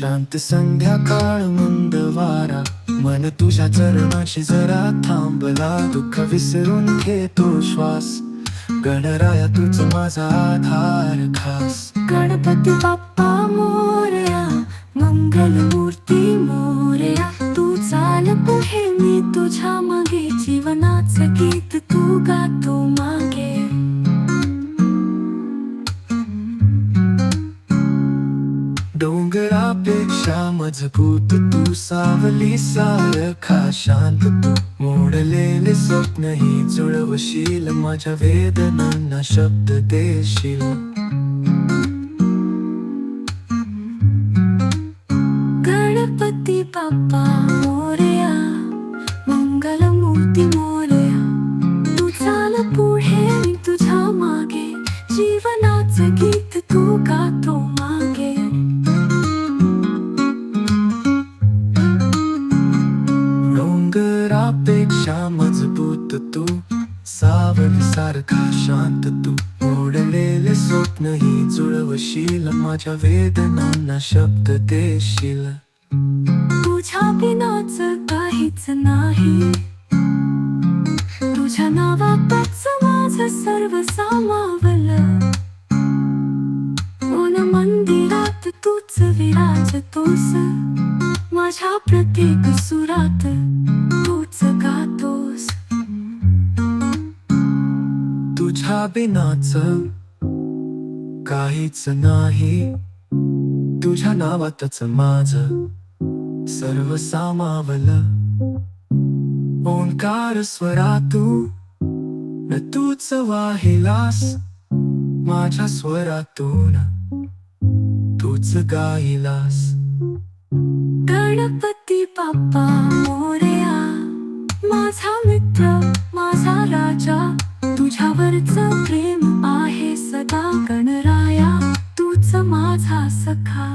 शांत संध्याकाळ मंद वारा, मन तुझ्या चरणाशी जरा थांबला. दुःख विसरून घेतो श्वास, गणराया तूच माझा आधार खास. गणपती बाप्पा मोरया, मंगल मूर्ती मोरया. तू चाल पुढे मी तुझ्या मागे, जीवनाचं गीत तू गातो मागे. डोंगरापेक्षा मजबूत तू, सावली सारखा शांत तू. मोडलेले स्वप्न ही जुळवशील, माझ्या वेदनांना शब्द देशील. गणपती बाप्पा मोरया, मंगल मूर्ती मोरया. तू चाल पुढे मी तुझ्या मागे, जीवनाचं गीत तू गातो मागे. डोंगरापेक्षा मजबूत तू, सावली सारखा शांत तू. मोडलेले स्वप्न ही जुळवशील, माझ्या वेदनांना शब्द देशील. तुझ्या बिनाच काहीच नाही, तुझ्या नावातच माझं सर्व सामावलं. मन मंदिरात तूच विराजतोस, माझ्या प्रत्येक सुरात तूच गातोस. तुझ्या बिनाच काहीच नाही, तुझ्या नावातच माझं सर्व सामावलं. ओंकार स्वरातू तूच वाहिलास, माझ्या स्वरातून तूच गाईलास. गणपती बाप्पा मोरया, माझा मित्र माझा राजा. तुझ्यावरचं प्रेम आहे सदा, गणराया तूच माझा सखा.